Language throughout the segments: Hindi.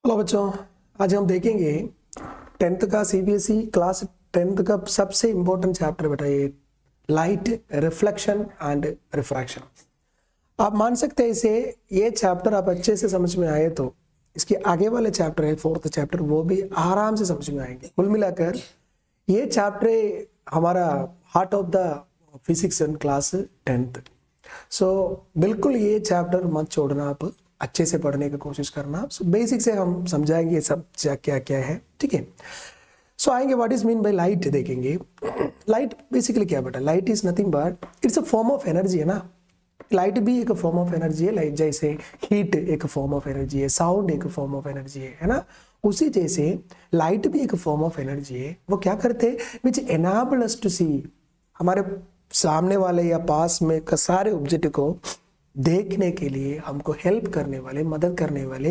हेलो बच्चों, आज हम देखेंगे टेंथ का सीबीएसई क्लास टेंथ का सबसे इम्पोर्टेंट चैप्टर बेटा ये लाइट रिफ्लेक्शन एंड रिफ्रैक्शन। आप मान सकते हैं इसे, ये चैप्टर आप अच्छे से समझ में आए तो इसके आगे वाले चैप्टर है फोर्थ चैप्टर, वो भी आराम से समझ में आएंगे। कुल मिलाकर ये चैप्टर हमारा heart of the physics in class tenth. So बिल्कुल ये चैप्टर मत छोड़ना, आप अच्छे से पढ़ने की कोशिश करना। सो बेसिक से हम समझाएंगे ये सब क्या क्या है, ठीक है। सो आएंगे what is mean by light देखेंगे। लाइट बेसिकली क्या बेटा, light is nothing but it's a form of energy है ना। लाइट भी एक फॉर्म ऑफ एनर्जी है, लाइट जैसे हीट एक फॉर्म ऑफ एनर्जी है, साउंड एक फॉर्म ऑफ एनर्जी है ना। उसी जैसे लाइट भी एक फॉर्म ऑफ एनर्जी है। वो क्या करते हैं, विच एनाबल अस टू सी, हमारे सामने वाले या पास में सारे ऑब्जेक्ट को देखने के लिए हमको हेल्प करने वाले, मदद करने वाले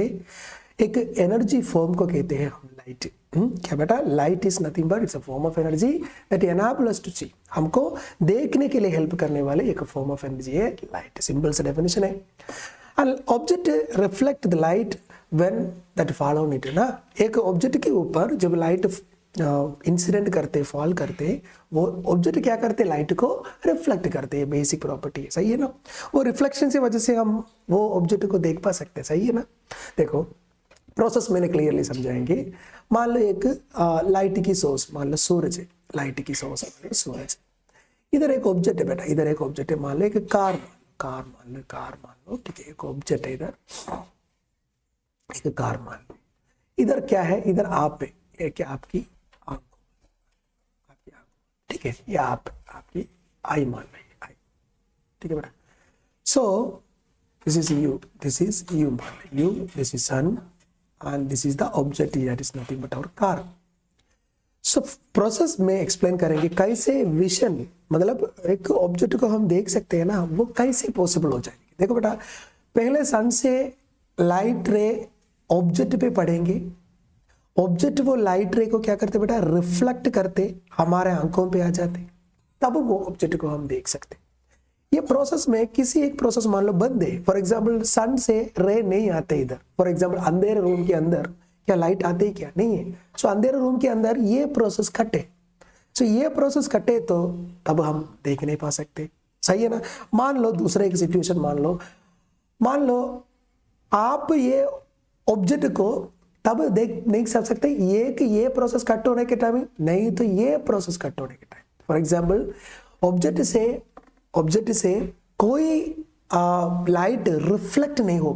एक एनर्जी फॉर्म को कहते हैं हम लाइट। क्या बेटा, light is nothing but it's a form of energy that enable us to see, हमको देखने के लिए हेल्प करने वाले एक फॉर्म ऑफ एनर्जी है लाइट। सिंपल सा डेफिनेशन है। And object reflect the light when that fall on it, ना। एक ऑब्जेक्ट के ऊपर जब लाइट इंसिडेंट करते, फॉल करते, वो ऑब्जेक्ट क्या करते, लाइट को रिफ्लेक्ट करते हैं। बेसिक प्रॉपर्टी है, सही है ना। वो रिफ्लेक्शन की वजह से हम वो ऑब्जेक्ट को देख पा सकते हैं, सही है ना। देखो प्रोसेस मैंने क्लियरली समझाएंगे। मान लो एक लाइट की सोर्स, मान लो सूरज है, लाइट की सोर्स सूरज। इधर एक ऑब्जेक्ट है बेटा, इधर एक ऑब्जेक्ट है, मान लो एक कार, कार मान लो, ठीक है। एक ऑब्जेक्ट है इधर, एक कार मान लो। इधर क्या है, इधर आप है, ये क्या आपकी आंख, आपकी आंख, ठीक है। ये आप आपकी आई मान लो, आई, ठीक है बेटा। सो this is you, this is you, you, this is sun and this is the object, that is nothing but our car. So process में एक्सप्लेन करेंगे कैसे विजन, मतलब एक ऑब्जेक्ट को हम देख सकते हैं ना, वो कैसे पॉसिबल हो जाएगी। देखो बेटा, पहले सन से लाइट रे ऑब्जेक्ट पे पड़ेंगे, ऑब्जेक्ट वो लाइट रे को क्या करते बेटा, रिफ्लेक्ट करते, हमारे आंखों पे आ जाते, तब वो ऑब्जेक्ट को हम देख सकते। ये प्रोसेस में किसी एक प्रोसेस मान लो बंद है, फॉर एग्जांपल सन से रे नहीं आते इधर, फॉर एग्जांपल अंधेरे रूम के अंदर क्या लाइट आते है, क्या नहीं है। सो अंधेरे रूम के अंदर ये प्रोसेस कटे, सो ये प्रोसेस कटे तो तब हम देख नहीं पा सकते, सही है ना। मान लो दूसरा एक सिचुएशन मान लो आप ये ऑब्जेक्ट को तब देख नहीं सकते ये कि ये प्रोसेस कट होने के टाइम, नहीं तो ये प्रोसेस कट होने के टाइम। फॉर एग्जाम्पल ऑब्जेक्ट से कोई लाइट रिफ्लेक्ट नहीं हो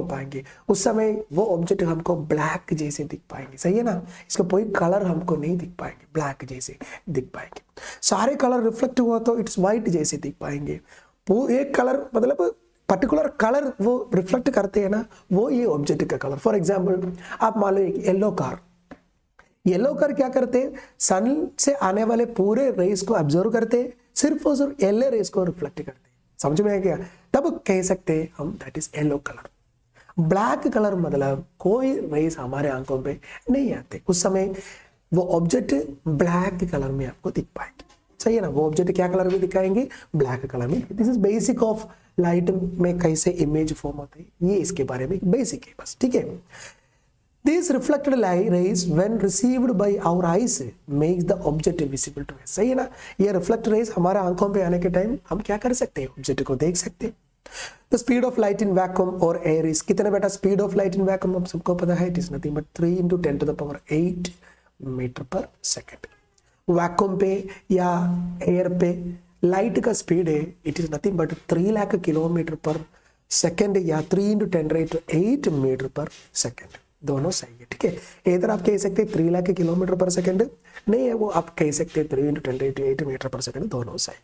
पाएंगे, उस समय वो ऑब्जेक्ट हमको ब्लैक जैसे दिख पाएंगे, सही है ना। इसका कोई कलर हमको नहीं दिख पाएंगे, ब्लैक जैसे दिख पाएंगे। सारे कलर रिफ्लेक्ट हुआ तो इट्स व्हाइट जैसे दिख पाएंगे। वो एक कलर मतलब पर्टिकुलर कलर वो रिफ्लेक्ट करते हैं ना, वो ये ऑब्जेक्ट का कलर। फॉर एग्जाम्पल आप मान लो एक येलो कार क्या करते, सन से आने वाले पूरे रेस को ऑब्जर्व करते, सिर्फ और सिर्फ येलो रेस को रिफ्लेक्ट करते, समझ में आ गया। तब कह सकते हैं हम that is yellow colour. Black colour मतलब कोई रेस हमारे आंखों पे नहीं आते, उस समय वो ऑब्जेक्ट ब्लैक कलर में आपको दिख पाएंगे, सही है ना। वो ऑब्जेक्ट क्या कलर में दिखाएंगे, ब्लैक कलर में। This is basic of light में कैसे इमेज फॉर्म होते हैं, ये इसके बारे में बेसिक है बस, ठीक है। These reflected light rays when received by our eyes makes the object visible to us, सही है ना। ये रिफ्लेक्ट रेज हमारे आंखों पे आने के टाइम हम क्या कर सकते हैं, ऑब्जेक्ट को देख सकते हैं। The speed of light in vacuum or air is कितना बेटा, speed of light in vacuum हम सबको पता है, it is nothing but 3 × 10⁸ metre per second. Vacuum पे या एयर पे लाइट का स्पीड है, it is nothing but 3 lakh kilometre per second या 3 × 10⁸ मीटर पर सेकेंड, दोनों सही है, ठीक है। इधर आप कह सकते हैं 3 लाख किलोमीटर पर सेकंड, नहीं है वो आप कह सकते हैं 3 × 10⁸ मीटर पर सेकंड, दोनों सही।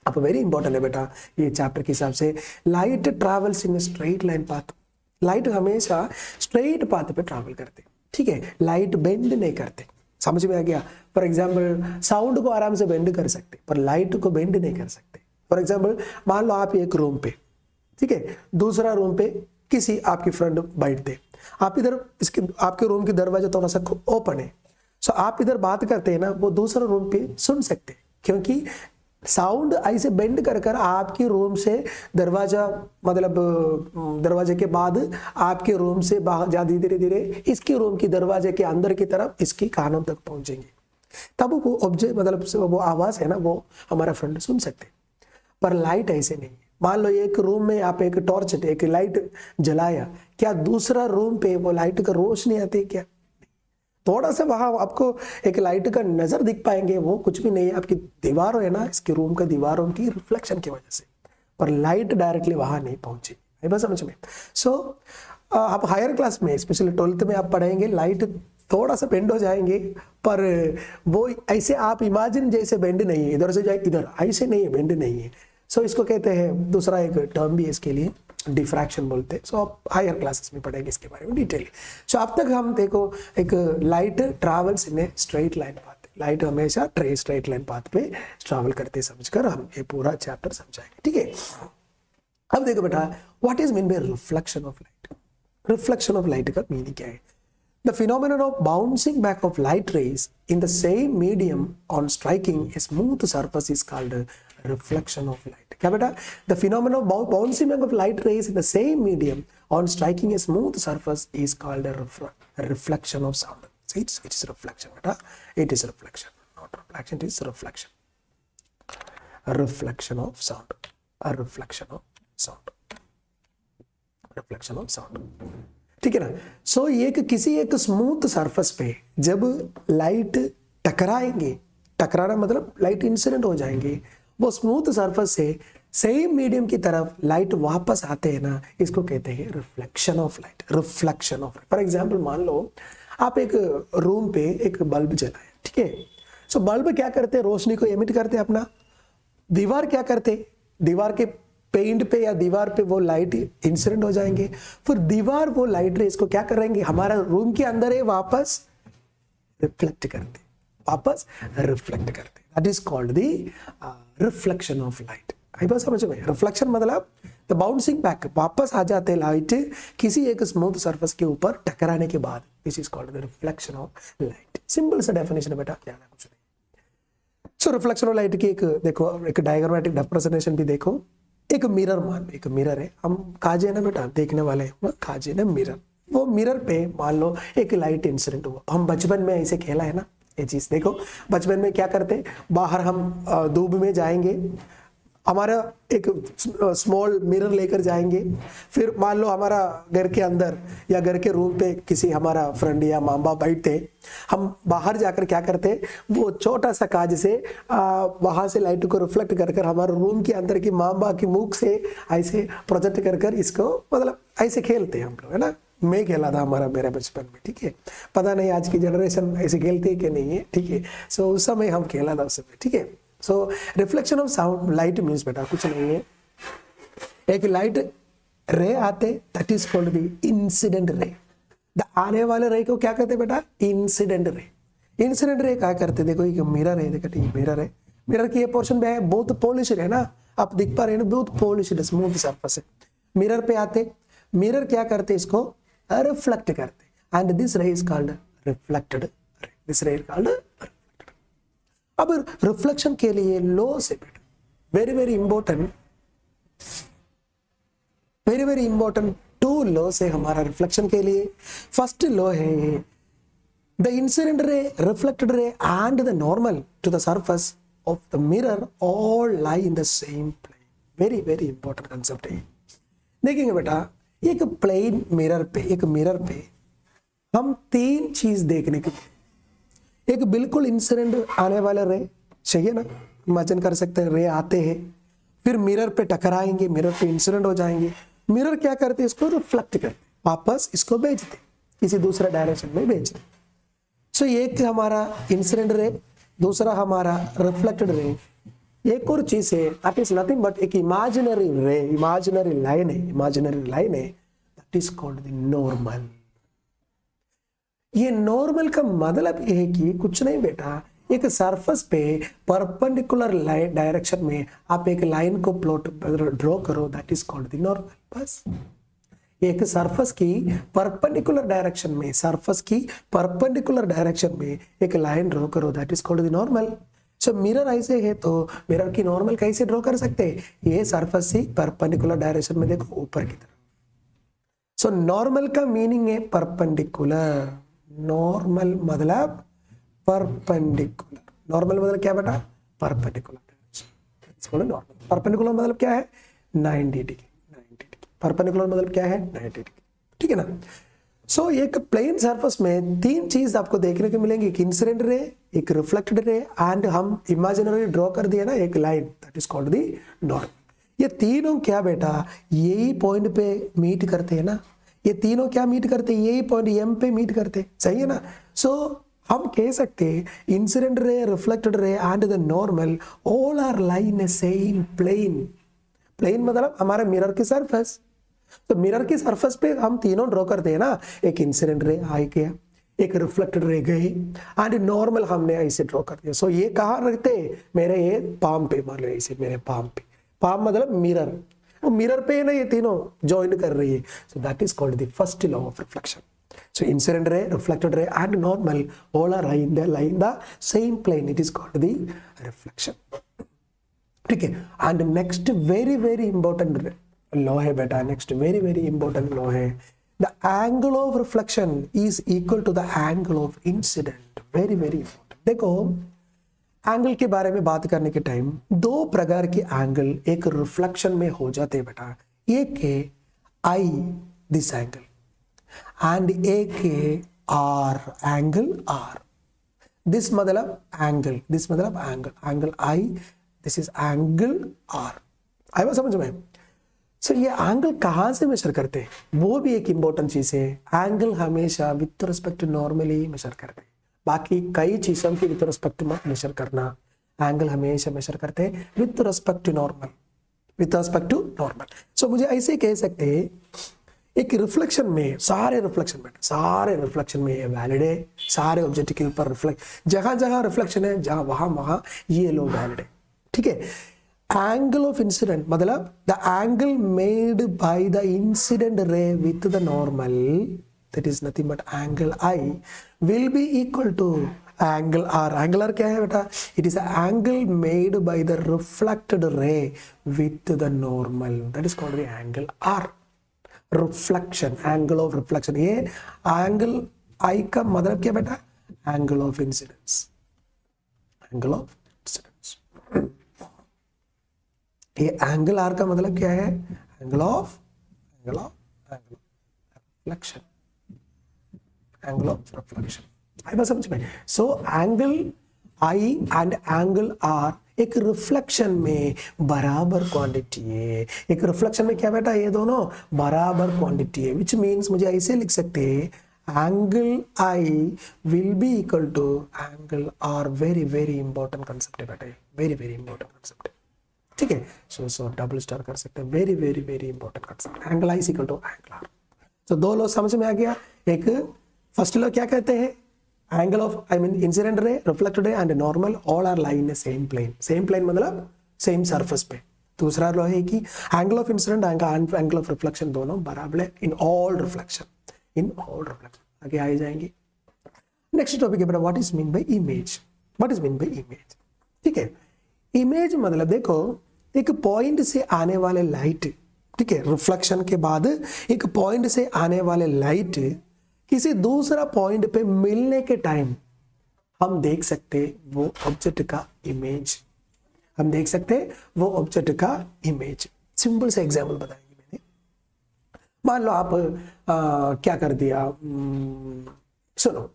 अब वेरी इंपॉर्टेंट है बेटा ये चैप्टर के हिसाब से, light travels in straight line path. Light हमेशा स्ट्रेट पाथ पे ट्रैवल करते, ठीक है। लाइट बेंड नहीं करते, समझ में आ गया। फॉर एग्जाम्पल साउंड को आराम से बेंड कर सकते, पर लाइट को बेंड नहीं कर सकते। फॉर एग्जाम्पल मान लो आप एक रूम पे, ठीक है, दूसरा रूम पे किसी आपकी फ्रेंड बैठते, आप इधर इसके आपके रूम की दरवाजा थोड़ा सा ओपन है, सो आप इधर बात करते हैं ना, वो दूसरा रूम पे सुन सकते, क्योंकि साउंड ऐसे बेंड कर कर आपके रूम से दरवाजा, मतलब दरवाजे के बाद आपके रूम से बाहर जा धीरे धीरे इसके रूम की दरवाजे के अंदर की तरफ इसकी कानों तक पहुंचेंगे, तब वो ऑब्जेक्ट मतलब वो आवाज है ना वो हमारा फ्रेंड सुन सकते। पर लाइट ऐसे नहीं है। मान लो एक रूम में आप एक टॉर्च, एक लाइट जलाया, क्या दूसरा रूम पे वो लाइट का रोशनी आती है क्या? थोड़ा सा वहां आपको एक लाइट का नजर दिख पाएंगे, वो कुछ भी नहीं है, आपकी दीवार है ना, इसके रूम का दीवारों की रिफ्लेक्शन की वजह से, पर लाइट डायरेक्टली वहां नहीं पहुंची है, बस समझ में। सो आप हायर क्लास में स्पेशली 12th में आप पढ़ेंगे, लाइट थोड़ा सा बेंड हो जाएंगे, पर वो ऐसे आप इमेजिन जैसे बेंड नहीं है, इधर से जाए इधर, ऐसे नहीं है, बेंड नहीं है। सो इसको कहते हैं, दूसरा एक टर्म भी इसके लिए डिफ्रैक्शन बोलते हैं। सो आप हायर क्लासेस में पढ़ेंगे इसके बारे में डिटेल। सो अब तक हम देखो एक light travels in a straight line path, light हमेशा स्ट्रेट लाइन पाथ पे ट्रैवल करते समझकर हम ये पूरा चैप्टर समझाएंगे, ठीक है। अब देखो बेटा, what is mean bye reflection of light? Reflection of light का मीनिंग क्या है? The phenomenon of bouncing back of light rays in the same medium on striking a smooth surface is called a reflection of light. क्या बेटा? The phenomenon of bouncing back of light rays in the same medium on striking a smooth surface is called a reflection of sound. See, it is reflection, बेटा. It is reflection, not reflection. It is reflection. A reflection of sound. A reflection of sound. Reflection of sound. ठीक है ना। सो एक किसी एक स्मूथ सरफेस पे जब लाइट टकराएंगे, टकराना मतलब लाइट इंसिडेंट हो जाएंगे, वो स्मूथ सरफेस से सेम मीडियम की तरफ लाइट वापस आते हैं ना, इसको कहते हैं reflection of light. Reflection of, for example मान लो आप एक रूम पे एक बल्ब जलाए, ठीक है। सो बल्ब क्या करते हैं? रोशनी को एमिट करते हैं अपना। दीवार क्या करते? दीवार के पेंट पे या दीवार पे वो लाइट इंसिडेंट हो जाएंगे, फिर दीवार वो लाइट रेस को क्या करेंगे, हमारा रूम के अंदर है वापस रिफ्लेक्ट करते, वापस रिफ्लेक्ट करते। That is called the reflection of light. आई बात समझ में? रिफ्लेक्शन मतलब द बाउंसिंग बैक, वापस आ जाते लाइट किसी एक स्मूथ सरफेस के ऊपर टकराने के बाद। This is called the reflection of light. Simple सा डेफिनेशन है बेटा, क्या कुछ नहीं। सो रिफ्लेक्शन ऑफ लाइट की एक देखो, एक डायग्रामेटिक रिप्रेजेंटेशन भी देखो। एक मिरर, मान एक मिरर है, हम काजे ना बेटा देखने वाले काजे ना मिरर, वो मिरर पे मान लो एक लाइट इंसिडेंट हुआ। हम बचपन में ऐसे खेला है ना ये चीज। देखो बचपन में क्या करते, बाहर हम धूप में जाएंगे, हमारा एक स्मॉल मिरर लेकर जाएंगे, फिर मान लो हमारा घर के अंदर या घर के रूम पे किसी हमारा फ्रेंड या माँ बाप बैठते, हम बाहर जाकर क्या करते, वो छोटा सा काज से वहां से लाइट को रिफ्लेक्ट कर कर हमारे रूम के अंदर की माँ बाप की मुख से ऐसे प्रोजेक्ट कर कर इसको मतलब ऐसे खेलते हैं हम लोग, है ना। मैं खेला था मेरे बचपन में, ठीक है। पता नहीं आज की जनरेशन ऐसे खेलती है कि नहीं है, ठीक है। सो उस समय हम खेला था उस समय, ठीक है। So reflection of sound light means बेटा कुछ नहीं है, एक लाइट रे आते, that is called the incident ray. The आने वाले रे को क्या कहते बेटा? Incident ray. इंसिडेंट रे क्या करते? देखो एक मिरर है, देखो ठीक मिरर है, मिरर की ये पोर्शन पे है बहुत पॉलिश्ड है ना, आप दिख पा रहे हैं बहुत पॉलिश्ड स्मूथ सरफेस है। मिरर पे आते, मिरर क्या करते, इसको रिफ्लेक्ट करते, एंड दिस रे is called reflected ray. This रे इज कॉल्ड। अब रिफ्लेक्शन के लिए लॉ से बेटा वेरी वेरी इंपॉर्टेंट 2 लॉ से हमारा रिफ्लेक्शन के लिए। फर्स्ट लॉ है the incident ray, reflected ray and the normal to the surface of the mirror all lie in the same plane. Very very important concept है। देखेंगे बेटा एक प्लेन मिरर पे, एक मिरर पे हम 3 चीज देखने के, एक बिल्कुल इंसिडेंट आने वाले रे, सही है ना, इमेजिन कर सकते हैं रे आते हैं, फिर मिरर पे टकराएंगे, मिरर पे इंसिडेंट हो जाएंगे, मिरर क्या करते हैं, इसको रिफ्लेक्ट करते, वापस इसको भेजते, किसी दूसरे डायरेक्शन में भेजते। सो एक हमारा इंसिडेंट रे, दूसरा हमारा रिफ्लेक्टेड रे, एक और चीज है दैट इज नथिंग बट एक इमेजिनरी रे, इमेजिनरी लाइन है, that is called the normal. ये नॉर्मल का मतलब ये है कि कुछ नहीं बेटा, एक सरफेस पे परपेंडिकुलर डायरेक्शन में आप एक लाइन को प्लॉट ड्रॉ करो, that is called the normal. बस एक सरफेस की परपेंडिकुलर डायरेक्शन में, एक लाइन ड्रॉ करो, that is called the normal. So mirror ऐसे है तो मिरर की नॉर्मल कैसे ड्रॉ कर सकते हैं, ये सरफेस से परपेंडिकुलर डायरेक्शन में देखो ऊपर की तरफ। सो नॉर्मल का मीनिंग है परपेंडिकुलर, नॉर्मल मतलब परपेंडिकुलर, नॉर्मल मतलब क्या बेटा, परपेंडिकुलर डायरेक्शन। नॉर्मल परपेंडिकुलर मतलब क्या है, 90 डिग्री, 90 डिग्री। परपेंडिकुलर मतलब क्या है, 90 डिग्री, ठीक है ना। सो एक प्लेन सरफेस में तीन चीज आपको देखने को मिलेंगी, एक इंसिडेंट रे, एक रिफ्लेक्टेड रे एंड हम इमेजिनरी ड्रॉ कर दिए ना एक line, that is called the normal. ये तीनों क्या बेटा, यही पॉइंट पे मीट करते हैं ना, ये तीनों क्या मीट करते हैं, यही पॉइंट एम पे मीट करते हैं, सही है ना। सो हम कह सकते हैं incident ray, reflected ray and the normal all are lie in same plane. Plane मतलब हमारे मिरर की सरफेस, तो मिरर की सरफेस पे हम तीनों ड्रॉ करते हैं ना, एक इंसिडेंट रे आई गया, एक रिफ्लेक्टेड रे गई एंड नॉर्मल हमने ऐसे ड्रॉ कर दिया। सो ये कहाँ रखते हैं, मेरे ये पाम पे, मान लो ऐसे मेरे पाम पे, पाम मतलब मिरर, वो मिरर पे ना ये तीनों ज्वाइन कर रही है। So that is called the first law of reflection. So incident ray, reflected ray and normal all are in the same plane, it is called the reflection, ठीक है। And next very very important law है बेटा, next very very important law है, the angle of reflection is equal to the angle of incident. Very very important. देखो एंगल के बारे में बात करने के टाइम दो प्रकार के एंगल एक रिफ्लेक्शन में हो जाते हैं बेटा, एक है आई दिस एंगल एंड एक है आर एंगल आर। दिस मतलब एंगल, दिस मतलब angle, angle i, this is angle r. आई बात समझ में। सो ये एंगल कहां से मेजर करते हैं, वो भी एक इंपॉर्टेंट चीज है। एंगल हमेशा विथ रिस्पेक्ट टू नॉर्मल ही मेजर करते हैं, बाकी कई चीजों की विथ रिस्पेक्ट मत मेजर करना। एंगल हमेशा मेजर करते हैं with respect to normal, with respect to normal. So मुझे ऐसे कह सकते हैं एक रिफ्लेक्शन में, सारे रिफ्लेक्शन में ये वैलिड है, सारे ऑब्जेक्ट के ऊपर रिफ्लेक्ट, जहां जहां रिफ्लेक्शन है जहां वहां ये लो वैलिड है, ठीक है। एंगल ऑफ इंसिडेंट मतलब the angle made by the incident ray with the normal, that is nothing but angle I, will be equal to angle R. Angle R क्या है बेटा, it is angle made by the reflected ray with the normal, that is called the angle R. Reflection, angle of reflection, ये एंगल आई का मतलब क्या बेटा, angle of incidence, angle of incidence. ये एंगल आर का मतलब क्या है, angle of reflection, angle of reflection. आई बात समझ में। So angle i and angle r एक रिफ्लेक्शन में बराबर क्वांटिटी है। एक रिफ्लेक्शन में क्या बेटा, ये दोनों बराबर क्वांटिटी है, विच मीन्स मुझे ऐसे लिख सकते हैं angle I will be equal to angle R. Very very important concept है बेटा, वेरी वेरी इंपॉर्टेंट कंसेप्ट है, ठीक है। सो डबल स्टार कर सकते हैं, very very very important concept, angle I equal to angle R. तो दो लॉ समझ में आ गया। एक फर्स्ट लॉ क्या कहते हैं, angle of I mean incident ray, reflected ray and normal all are lie in the same plane, same plane मतलब सेम सरफेस पे। दूसरा लॉ है कि angle of incident and angle of reflection दोनों बराबर है in all reflection, in all reflection. आगे आ जाएंगे। नेक्स्ट टॉपिक है बेटा, what is mean by image, what is mean by image, ठीक है। इमेज मतलब देखो एक पॉइंट से आने वाले लाइट, ठीक है, रिफ्लेक्शन के बाद एक पॉइंट से आने वाले लाइट किसी दूसरा पॉइंट पे मिलने के टाइम हम देख सकते वो ऑब्जेक्ट का इमेज, हम देख सकते वो ऑब्जेक्ट का इमेज। सिंपल से एग्जांपल बताएंगे मैंने। मान लो आप क्या कर दिया, सुनो,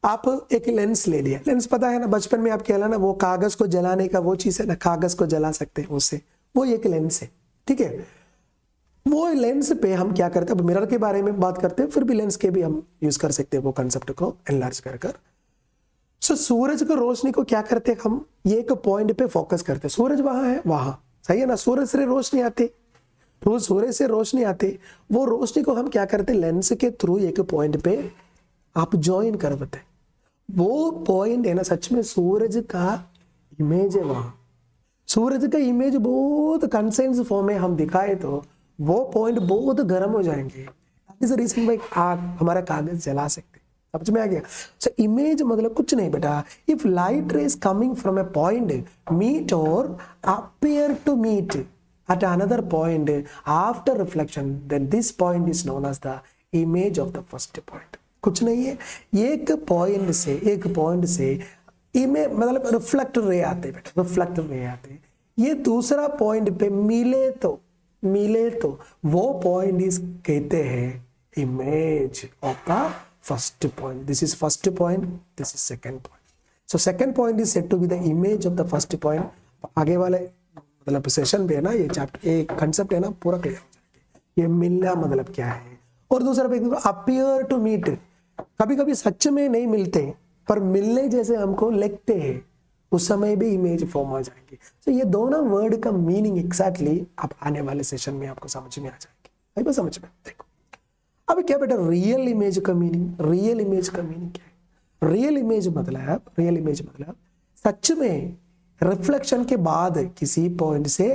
आप एक लेंस ले लिया। लेंस पता है ना, बचपन में आप कहला ना वो कागज को जलाने का वो चीज है ना, कागज को जला सकते हैं उससे, वो एक लेंस है, ठीक है। वो लेंस पे हम क्या करते हैं, अब मिरर के बारे में बात करते हैं, फिर भी लेंस के भी हम यूज कर सकते हैं वो कंसेप्ट को एनलार्ज कर। सो सूरज को रोशनी को क्या करते हैं हम, ये एक पॉइंट पे फोकस करते हैं, सूरज वहां है, वहां, सही है ना, सूरज से रोशनी आती, रोज सूरज से रोशनी आती, वो रोशनी को हम क्या करते हैं लेंस के थ्रू एक पॉइंट पे आप ज्वाइन कर देते हैं। वो पॉइंट है ना सच में सूरज का इमेज है, वहां सूरज का इमेज बहुत कंसेंस फॉर्म में हम दिखाए तो वो पॉइंट बहुत गर्म हो जाएंगे। इस रीजन में आग हमारा कागज जला सकते, समझ में आ गया? सो इमेज मतलब कुछ नहीं बेटा, if light rays coming from a point meet or appear to meet at another point after reflection, then this point is known as the image of the first point. कुछ नहीं है, एक पॉइंट से इमेज मतलब रिफ्लेक्ट रे आते बेटा, रिफ्लेक्ट रे आते, ये दूसरा पॉइंट पे मिले तो वो पॉइंट इस कहते हैं image of the first point. This is first point, this is second point. So second point is said to be the image of the first point. आगे वाले मतलब सेशन पे है ना, ये चैप्टर एक कंसेप्ट है ना पूरा क्लियर हो जाएगा. ये मिलना मतलब क्या है. और दूसरा पे अपीयर टू मीट, कभी कभी सच में नहीं मिलते पर मिलने जैसे हमको लगते हैं, उस समय भी इमेज फॉर्म आ जाएंगे. तो ये दोनों वर्ड का मीनिंग एग्जैक्टली आप आने वाले सेशन में आपको समझ में आ जाएगी. भाई समझ में देखो अब क्या बेटा, रियल इमेज का मीनिंग क्या है? रियल इमेज मतलब सच में रिफ्लेक्शन के बाद, किसी पॉइंट से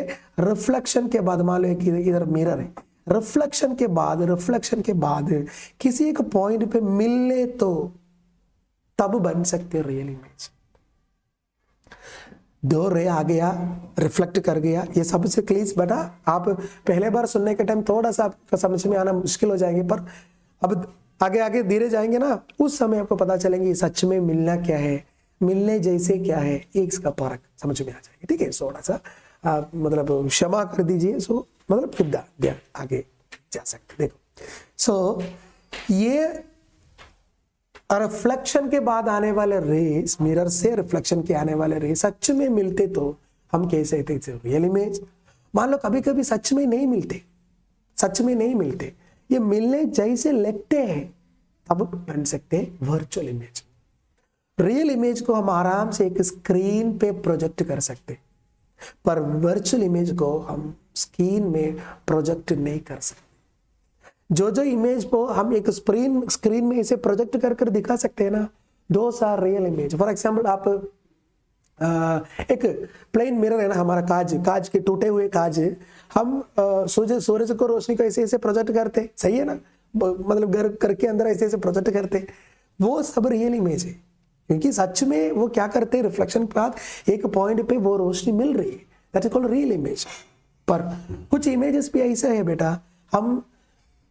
रिफ्लेक्शन के बाद, मान लो कि इधर मिरर है, रिफ्लेक्शन के बाद किसी एक पॉइंट पे मिलने तो तब बन सकते रियल इमेज. दो रे आ गया, रिफ्लेक्ट कर गया, ये सबसे क्लीज बेटा. आप पहले बार सुनने के टाइम थोड़ा सा आपका समझ में आना मुश्किल हो जाएंगे, पर अब आगे धीरे जाएंगे ना, उस समय आपको पता चलेंगे सच में मिलना क्या है, मिलने जैसे क्या है, एक का फर्क समझ में आ जाएगी. ठीक है, थोड़ा सा मतलब क्षमा कर दीजिए. सो मतलब फिर आगे जा सकते. देखो सो ये रिफ्लेक्शन के बाद आने वाले रेस, मिरर से रिफ्लेक्शन के आने वाले रेस सच में मिलते तो हम कह सकते थे रियल इमेज. मान लो कभी कभी सच में नहीं मिलते, ये मिलने जैसे लगते हैं, तब बन सकते हैं वर्चुअल इमेज. रियल इमेज को हम आराम से एक स्क्रीन पे प्रोजेक्ट कर सकते, पर वर्चुअल इमेज को हम स्क्रीन में प्रोजेक्ट नहीं कर सकते. जो इमेज को हम एक स्क्रीन में इसे प्रोजेक्ट कर दिखा सकते हैं ना, those are real image. For example आप एक प्लेन मिरर है ना, हमारा कांच के टूटे हुए कांच, हम सूरज को रोशनी को ऐसे प्रोजेक्ट करते, सही है ना, मतलब घर के अंदर ऐसे प्रोजेक्ट करते, वो सब रियल इमेज है. क्योंकि सच में वो क्या करते हैं, रिफ्लेक्शन के बाद एक पॉइंट पे वो रोशनी मिल रही है, that is called real image. पर कुछ इमेजेस भी ऐसा है बेटा, हम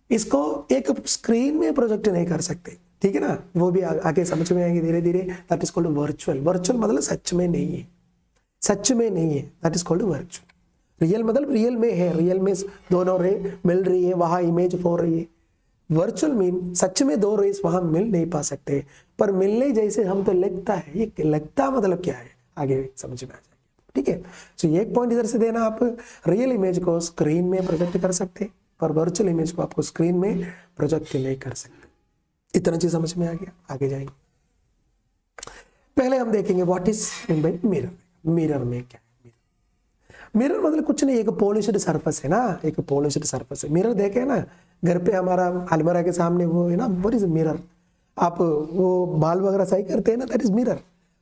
इसको एक स्क्रीन में प्रोजेक्ट नहीं कर सकते. ठीक है ना, वो भी आगे समझ में आएंगे धीरे धीरे. दैट इज कॉल्ड वर्चुअल मतलब सच में नहीं है, that is called virtual. Real मतलब रियल में है, रियल में दोनों रे मिल रही है, वहां इमेज हो रही है. वर्चुअल मीन सच में दो रेस वहां मिल नहीं पा सकते, पर मिलने जैसे हम तो लगता है. ये लगता मतलब क्या है, आगे समझ में आ जाएगा. ठीक है, तो एक पॉइंट इधर से देना, आप रियल इमेज को स्क्रीन में प्रोजेक्ट कर सकते, पर वर्चुअल इमेज को आपको स्क्रीन में प्रोजेक्ट नहीं कर सकते. इतना चीज समझ में आ गया, आगे जाएंगे. पहले हम देखेंगे व्हाट इज मिरर. मिरर में क्या है? मिरर मतलब कुछ नहीं, एक पॉलिश्ड सरफेस है ना, एक पॉलिश्ड सरफेस है. मिरर देखे ना घर पे, हमारा अलमारा के सामने वो है ना, व्हाट इज मिरर. आप वो बाल वगैरह सही करते हैं ना, that is mirror.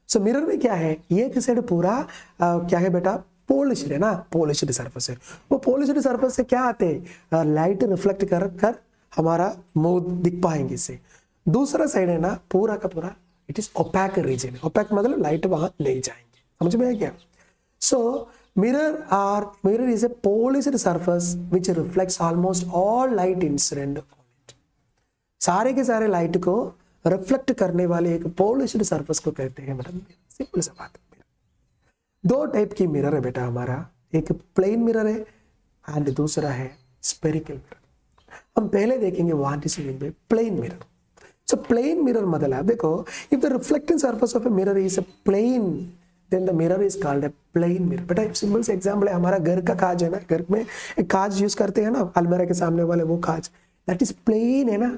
So mirror में क्या है, एक साइड पूरा क्या है बेटा, पॉलिश्ड है ना, पॉलिश्ड सरफेस है. वो पॉलिश्ड सरफेस से क्या आते हैं, लाइट रिफ्लेक्ट कर हमारा मुंह दिख पाएंगे इससे. दूसरा साइड है ना पूरा का पूरा, it is opaque region. Opaque मतलब लाइट वहां नहीं जाएंगे. समझ में आ गया? सो mirror is a polished surface which reflects almost all light incident on it. सारे के सारे लाइट को रिफ्लेक्ट करने वाले एक पॉलिश्ड सरफेस को कहते हैं मतलब. सिंपल सा बात है. दो टाइप की मिरर है बेटा हमारा, एक प्लेन मिरर है एंड दूसरा है स्फेरिकल मिरर. हम पहले देखेंगे what is mean by plane mirror. So plane mirror मतलब देखो, if the reflecting surface of a mirror is a plane, then the mirror is called a plane mirror. बेटा सिंपल से एग्जांपल है, हमारा घर का कांच है ना, घर में एक कांच यूज करते हैं ना, अलमारी के सामने वाले वो कांच, दैट इज प्लेन है ना.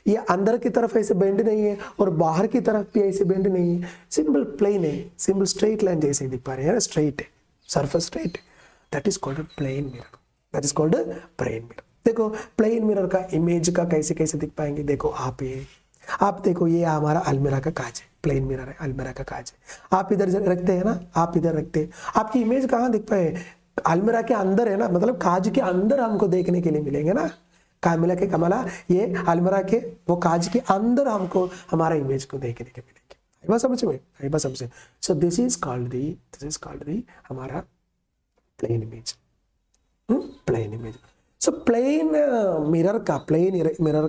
ये अंदर की तरफ ऐसे बेंड नहीं है और बाहर की तरफ भी ऐसे बेंड नहीं है, सिंपल प्लेन है, सिंपल स्ट्रेट लाइन जैसे दिख पा रहे हैं, स्ट्रेट है, सरफेस स्ट्रेट है. That is called plane mirror, that is called plane mirror. देखो प्लेन मिरर का इमेज का कैसे कैसे दिख पाएंगे. देखो आप देखो, ये हमारा अलमीरा का कांच है, प्लेन मिरर है, अलमीरा का कांच है. आप इधर रखते हैं ना, आप इधर रखते हैं, आपकी इमेज कहाँ दिख पाए, अलमीरा के अंदर है ना, मतलब कांच के अंदर हमको देखने के लिए मिलेंगे ना. कामिला के कमला, ये अलमीरा के वो कांच के अंदर हमको हमारा इमेज को देखने के मिलेगी। आई बात समझ में? आई बात समझ में? So this is called the हमारा plane image. Plane image. So plane mirror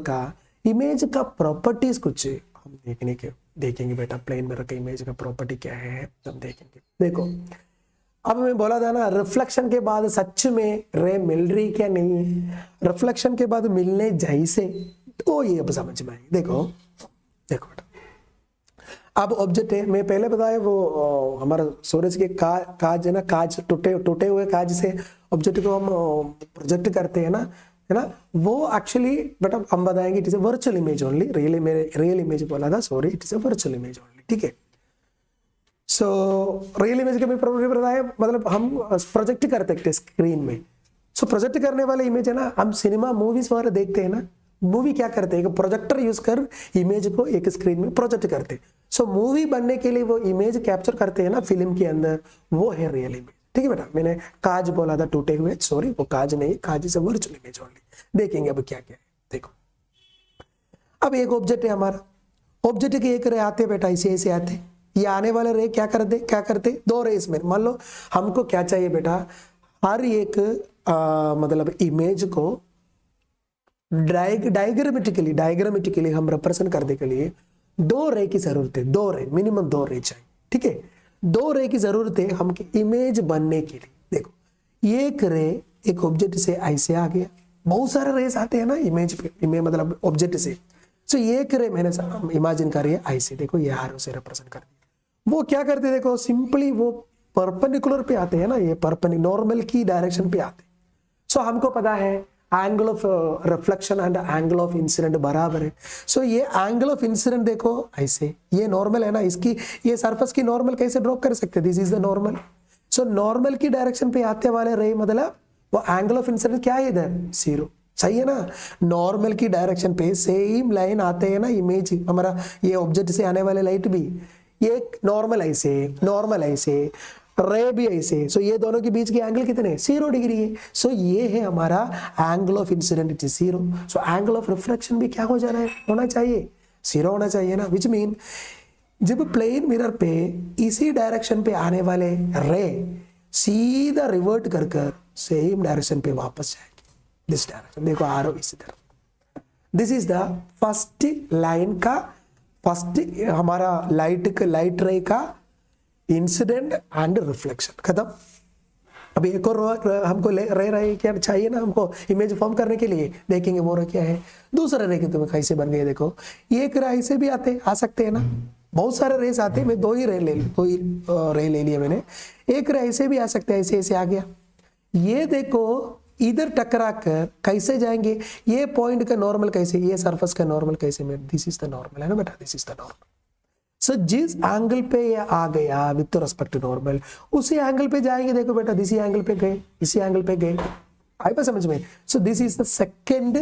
का इमेज का प्रॉपर्टीज कुछ हम देखेंगे बेटा। प्लेन मिरर का इमेज का प्रॉपर्टी क्या है हम देखेंगे। देखो अब मैं बोला था ना, रिफ्लेक्शन के बाद सच में रे मिल रही क्या नहीं, रिफ्लेक्शन के बाद मिलने जैसे, तो ये अब समझ में आएगी। देखो बेटा, अब ऑब्जेक्ट है, मैं पहले बताया वो हमारा सूरज के काज है ना, काज टूटे हुए काज से ऑब्जेक्ट को हम प्रोजेक्ट करते हैं ना, है ना, वो एक्चुअली बेटा हम बताएंगे it is a virtual image only. Real image बोला था, sorry, it is a virtual image only. ठीक है, सो रियल इमेज का भी प्रॉपर्टी बताया, मतलब हम प्रोजेक्ट करते हैं स्क्रीन में। सो प्रोजेक्ट करने वाले इमेज है ना, हम सिनेमा मूवीज वगैरह देखते हैं ना, मूवी क्या करते हैं, प्रोजेक्टर यूज कर इमेज को एक स्क्रीन में प्रोजेक्ट करते हैं। सो मूवी बनने के लिए वो इमेज कैप्चर करते हैं ना फिल्म के अंदर, वो है रियल इमेज। ठीक है बेटा, मैंने काज बोला था टूटे हुए, सॉरी वो काज नहीं, काज से वर्चुअल इमेज ओनली। देखेंगे अब क्या क्या है। देखो अब एक ऑब्जेक्ट है हमारा, ऑब्जेक्ट के एक रे आते बेटा, ऐसे आते, ये आने वाले रे क्या करते दो रे इसमें। मान लो हमको क्या चाहिए बेटा, हर एक मतलब इमेज को डायग्रामेटिकली हम रिप्रेजेंट करने के लिए दो रे की जरूरत है, दो रे, मिनिमम दो रे चाहिए। ठीक है, दो रे की जरूरत है हम इमेज बनने के लिए। देखो एक रे एक ऑब्जेक्ट से ऐसे आ गया, बहुत सारे रेस आते हैं ना इमेज पे, मतलब ऑब्जेक्ट से। सो एक रे मैंने इमेजिन कर रही है ऐसे, देखो ये आर से रिप्रेजेंट कर दिया। वो क्या करते देखो, सिंपली वो परपेंडिकुलर पे आते हैं ना, ये नॉर्मल की डायरेक्शन पे आते। सो हमको पता है angle of reflection and angle of incident बराबर है। सो ये एंगल ऑफ इंसिडेंट देखो ऐसे, ये नॉर्मल है ना, इसकी ये सरफेस की नॉर्मल कैसे ड्रॉ कर सकते, this is the normal. So normal की डायरेक्शन पे आते वाले रे मतलब वो एंगल ऑफ इंसिडेंट क्या है इधर, 0। सही है ना, नॉर्मल की डायरेक्शन पे सेम लाइन आते हैं ना इमेज, हमारा ये ऑब्जेक्ट से आने वाले लाइट भी, ये नॉर्मल ऐसे रे भी ऐसे। सो ये दोनों के बीच के एंगल कितने, 0 डिग्री है। सो ये है हमारा angle of incident, it is 0। So angle of reflection भी क्या हो जाना है, होना चाहिए 0 होना चाहिए ना, विच मीन जब प्लेन मिरर पे इसी डायरेक्शन पे आने वाले रे सीधा रिवर्ट कर सेम डायरेक्शन पे वापस जाएगी, दिस डायरेक्शन। देखो आ रहा इसी तरह, this is the first line का, फर्स्ट हमारा लाइट रे का इंसिडेंट एंड रिफ्लेक्शन खत्म। अभी एक और हमको रे क्या चाहिए ना, हमको इमेज फॉर्म करने के लिए, देखेंगे वो क्या है। दूसरे रे के तुम्हें कैसे बन गए, देखो एक रे ऐसे भी आ सकते हैं ना, बहुत सारे रेस आते हैं, मैं दो ही रे ले लिए मैंने। एक रे ऐसे भी आ सकते हैं, ऐसे आ गया। ये देखो इधर टकरा कर कैसे जाएंगे, ये पॉइंट का नॉर्मल कैसे, ये सरफेस का नॉर्मल कैसे, में दिस इज द नॉर्मल है ना बेटा, दिस इज द नॉर्मल। सो जिस एंगल पे ये आ गया विथ रेस्पेक्ट टू नॉर्मल, उसी एंगल पे जाएंगे। देखो बेटा इसी एंगल पे गए, इसी एंगल पे गए, आई बात समझ में। So this is the second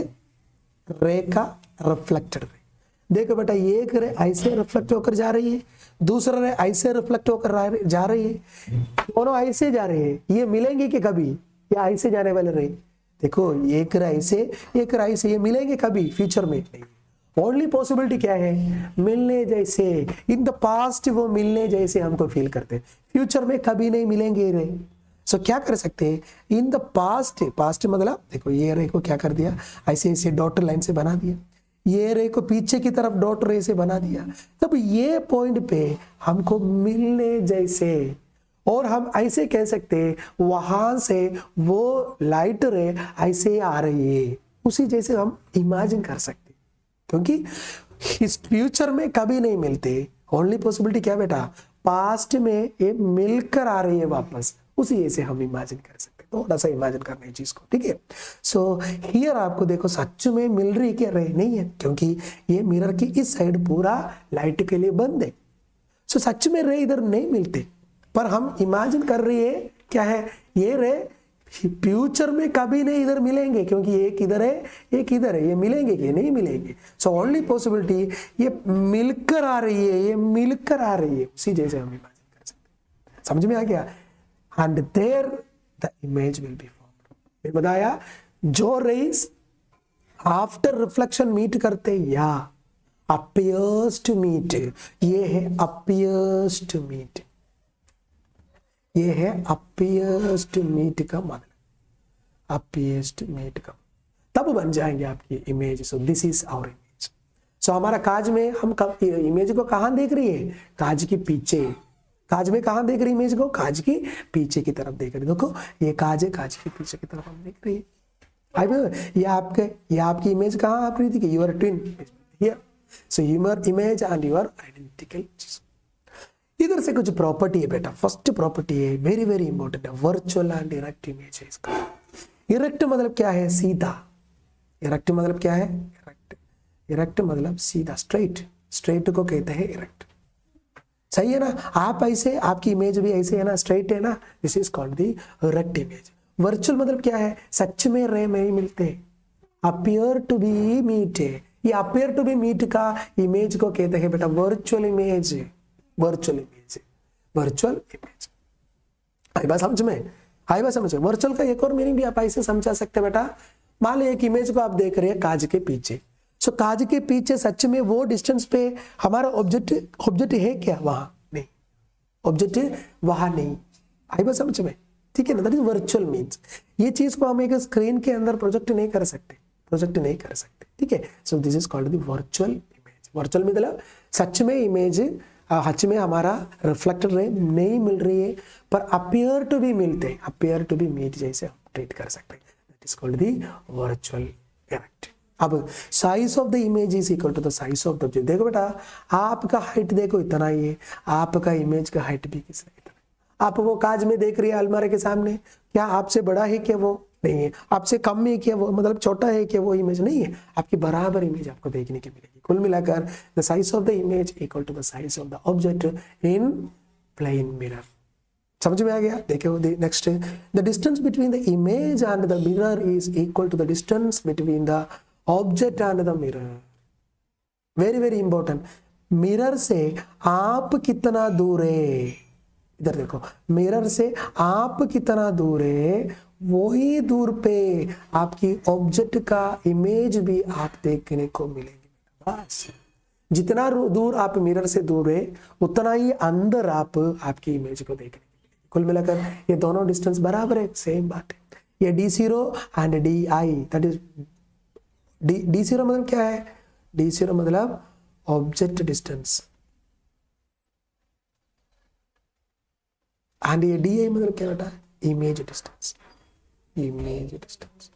रे का रिफ्लेक्टेड रे। देखो बेटा एक रे ऐसे रिफ्लेक्ट होकर जा रही है, दूसरा रे ऐसे रिफ्लेक्ट होकर जा रही है, दोनों ऐसे जा रहे हैं, ये मिलेंगे कि कभी, या ऐसे जाने वाले रे, देखो एक रे ऐसे एक रे ऐसे, ये मिलेंगे कभी फ्यूचर में नहीं। ओनली पॉसिबिलिटी क्या है, मिलने जैसे। इन द पास्ट वो मिलने जैसे हमको फील करते, फ्यूचर में कभी नहीं मिलेंगे रे। सो क्या कर सकते हैं, इन द पास्ट मतलब देखो ये रे को क्या कर दिया, ऐसे ऐसे डॉट लाइन से बना दिया, ये रे को पीछे की तरफ डॉट रे से बना दिया, तब ये पॉइंट पे हमको मिलने जैसे, और हम ऐसे कह सकते वहां से वो लाइट रे ऐसे आ रही है, उसी जैसे हम इमेजिन कर सकते, क्योंकि इस फ्यूचर में कभी नहीं मिलते। ओनली पॉसिबिलिटी क्या बेटा, पास्ट में ये मिलकर आ रही है वापस, उसी जैसे हम इमेजिन कर सकते, थोड़ा सा इमेजिन करना है चीज को। ठीक है, सो हियर आपको देखो सच में मिल रही क्या रही नहीं है, क्योंकि ये मिरर की इस साइड पूरा लाइट के लिए बंद है। सो सच में रे इधर नहीं मिलते, पर हम इमेजिन कर रही है क्या है, ये रे फ्यूचर में कभी नहीं इधर मिलेंगे, क्योंकि एक इधर है एक इधर है, ये मिलेंगे कि नहीं मिलेंगे। सो ओनली पॉसिबिलिटी ये मिलकर आ रही है, ये मिलकर आ रही है, उसी जैसे हम इमेजिन कर सकते हैं। समझ में आ गया, and there the image will be formed. मैं बताया जो रेस आफ्टर रिफ्लेक्शन मीट करते या appears to meet, ये है appears to meet, ये है appears to meet का मतलब, appears to meet का तब बन जाएंगे आपकी image. So this is our image. So हमारा काज में हम इमेज को कहां देख रही है, काज के पीछे। काज में कहां देख रही इमेज को, काज की पीछे की तरफ देख रही। देखो ये काज है, काज के पीछे की तरफ हम देख रही है। ये आपकी इमेज कहां आप रही थी, your twin here. So your image and your identical. इधर से कुछ प्रॉपर्टी है बेटा। फर्स्ट प्रॉपर्टी है वेरी वेरी इंपॉर्टेंट है, वर्चुअल एंड इरेक्ट इमेज है इसका। इरेक्ट मतलब क्या है, सीधा। इरेक्ट मतलब क्या है, इरेक्ट मतलब सीधा, स्ट्रेट। स्ट्रेट को कहते हैं इरेक्ट। सही है ना, आप ऐसे, आपकी इमेज भी ऐसे है ना, स्ट्रेट है ना, this is called the erect image. Virtual मतलब क्या है, सच में रे में मिलते, अपीयर टू बी मीट है। ये अपीयर टू बी मीट का इमेज को कहते हैं बेटा virtual image. Virtual image, virtual image. आई बात समझ में, आई बात समझ में। वर्चुअल का एक और मीनिंग भी आप ऐसे समझा सकते हैं बेटा। मान लो एक इमेज को आप देख रहे हैं काज के पीछे। सो काज के पीछे सच में वो डिस्टेंस पे हमारा ऑब्जेक्ट है क्या, वहां नहीं, ऑब्जेक्ट वहां नहीं। आई बात समझ में, ठीक है ना। That is virtual means. ये चीज को हम एक स्क्रीन के अंदर प्रोजेक्ट नहीं कर सकते, प्रोजेक्ट नहीं कर सकते, ठीक है। सो this is called the virtual image. Virtual मतलब सच में इमेज, सच में हमारा रिफ्लेक्टेड रे नहीं मिल रही है, पर अपीयर टू बी मिलते, अपीयर टू बी मीट जैसे हम ट्रीट कर सकते हैं। That is called the virtual effect. अब size of the image is equal to the size of the object. देखो बेटा, आपका हाइट देखो इतना ही है, आपका इमेज का हाइट भी कितना इतना। आप वो काज में देख रही है अलमारी के सामने, क्या आपसे बड़ा है क्या, वो नहीं है। आपसे कम है क्या, वो मतलब छोटा है क्या, वो इमेज नहीं है। आपकी बराबर इमेज आपको देखने की मिलेगी। कुल मिलाकर the size of the image equal to the size of the object in plane mirror. समझ में आ गया। देखो next, the distance between the image and the mirror is equal to the distance between the object and the mirror. Very very important. Mirror से आप कितना दूर है, इधर देखो, मिरर से आप कितना दूर है, वही दूर पे आपकी ऑब्जेक्ट का इमेज भी आप देखने को मिलेगी। बस जितना दूर आप मिरर से दूर है, उतना ही अंदर आप आपकी इमेज को देखने को मिलेगी। कुल मिलाकर ये दोनों डिस्टेंस बराबर है, सेम बात है। ये d0 and di, that is d0 मतलब क्या है, d0 मतलब ऑब्जेक्ट डिस्टेंस, एंड ये di मतलब क्या बेटा, इमेज डिस्टेंस। इमेज डिस्टेंस,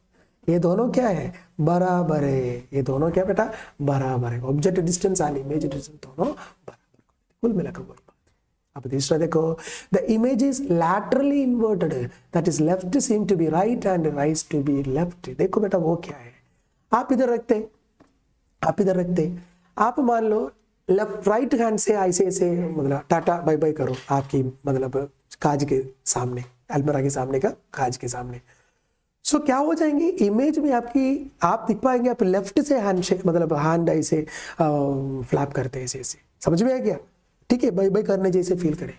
ये दोनों क्या है, बराबर है। ये दोनों क्या बेटा, बराबर है। Object distance and image distance दोनों बराबर। कुल मिलाकर वही बात। अब दूसरा देखो, the image is laterally inverted, that is left seem to be right and right to be left. देखो बेटा वो क्या है, आप इधर रखते, आप इधर रखते, आप मान लो लेफ्ट राइट हैंड से ऐसे ऐसे मतलब टाटा बाय बाय करो आपकी मतलब काज के सामने, अलमीरा के सामने का काज के सामने। सो क्या हो जाएंगे, इमेज में आपकी आप दिख पाएंगे, आप लेफ्ट से हैंड से मतलब हैंड ऐसे फ्लैप करते हैं, ऐसे समझ में आ गया, ठीक है। बाय बाय करने जैसे फील करें।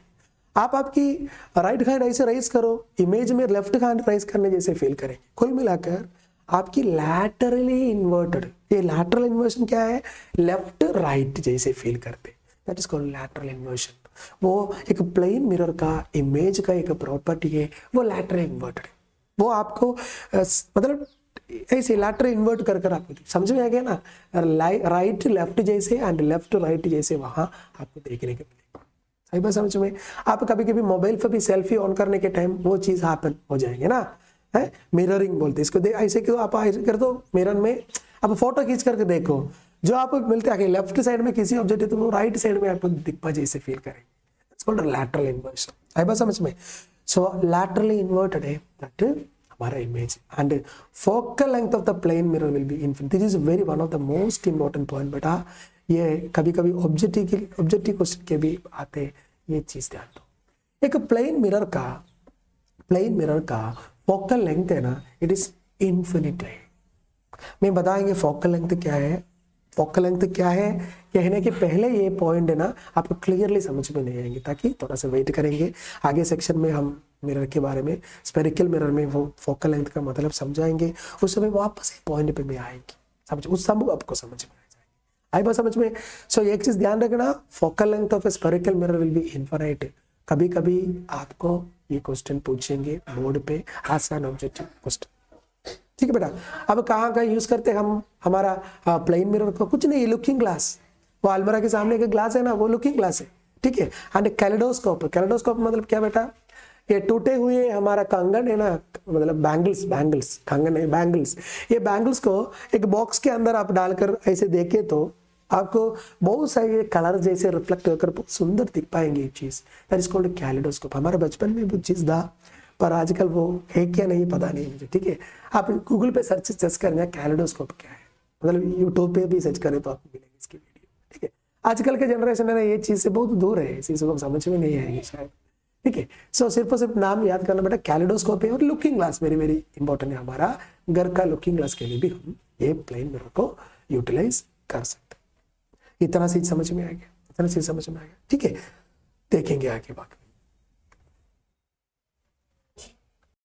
आप आपकी राइट हैंड ऐसे राइज करो, इमेज में लेफ्ट हैंड राइज करने जैसे फील करेंगे। कुल मिलाकर आपकी लैटरली इन्वर्टेड, ये लैटरल इन्वर्शन क्या है, लेफ्ट राइट जैसे फील करते, that is called lateral inversion. वो एक प्लेन मिरर का इमेज का एक प्रॉपर्टी है, वो लैटरल इन्वर्टेड है। वो आपको मतलब ऐसे लैटरल इन्वर्ट कर कर आपको समझ में आ गया ना, राइट लेफ्ट जैसे एंड लेफ्ट राइट जैसे वहां आपको देखने को मिलेगा। सही बात समझ में। आप कभी कभी मोबाइल पर भी सेल्फी ऑन करने के टाइम वो चीज हैपन हो जाएंगे ना, है मिररिंग बोलते इसको। ऐसे क्यों आप ऐसे कर दो, मिरर में आप फोटो खींच करके देखो, जो आपको मिलते हैं लेफ्ट साइड में किसी ऑब्जेक्ट है तो वो राइट साइड में आपको दिखपा जैसे फील करेंगे। It's called lateral inversion. आई बात समझ में। सो लैटरली इन्वर्टेड है दैट हमारा image and focal length of the plane mirror will be infinite. This is very one of the most important point बेटा। ये कभी कभी ऑब्जेक्टिव क्वेश्चन के भी आते, ये चीज ध्यान दो। एक प्लेन मिरर का फोकल लेंथ है ना, इट इज इनफिनिट है। मैं बताएंगे फोकल लेंथ क्या है। फोकल लेंथ क्या है कहने के पहले ये पॉइंट है ना आपको क्लियरली समझ में नहीं आएंगे, ताकि थोड़ा सा वेट करेंगे। आगे सेक्शन में हम मिरर के बारे में, स्फेरिकल मिरर में वो फोकल लेंथ का मतलब समझाएंगे, उस समय वापस पॉइंट पे में आएंगे। समझ, उस समूह आपको समझ में आ जाएगी। आई बात समझ में? सो एक चीज ध्यान रखना, focal length of A spherical mirror will B infinite. कभी कभी आपको ये क्वेश्चन पूछेंगे बोर्ड पे, आसान ऑब्जेक्टिव क्वेश्चन, ठीक है बेटा। अब कहाँ का यूज करते हैं हम हमारा प्लेन मिरर को? कुछ नहीं, लुकिंग ग्लास, वो अलमारी के सामने का ग्लास है ना, वो लुकिंग ग्लास है, ठीक है। एंड कैलेडोस्कोप, कैलेडोस्कोप मतलब क्या बेटा? ये टूटे हुए हमारा कंगन है ना, मतलब बैंगल्स, बैंगल्स कंगन है, बैंगल्स, ये बैंगल्स को एक बॉक्स के अंदर आप डालकर ऐसे देखे तो आपको बहुत सारे कलर जैसे रिफ्लेक्ट होकर बहुत सुंदर दिख पाएंगे ये चीज, दैट इज कॉल्ड कैलेडोस्कोप। हमारे बचपन में वो चीज था, पर आजकल वो है क्या नहीं पता नहीं मुझे, ठीक है। आप गूगल पे सर्च करेंगे कैलेडोस्कोप क्या है, मतलब यूट्यूब पे भी सर्च करें तो आपको मिलेगी इसकी वीडियो, ठीक है। आजकल के जनरेशन है ना, ये चीज से बहुत दूर है, इस चीज को समझ में नहीं आएगी शायद, ठीक है। सो सिर्फ और सिर्फ नाम याद करना बेटा, कैलेडोस्कोप है। और looking glass very very important है, हमारा घर का लुकिंग ग्लास के लिए भी हम ये प्लेन मिरर को यूटिलाइज कर सकते हैं। इतना चीज समझ में आ गया, इतना चीज समझ में आ गया, ठीक है। देखेंगे आगे बाकी।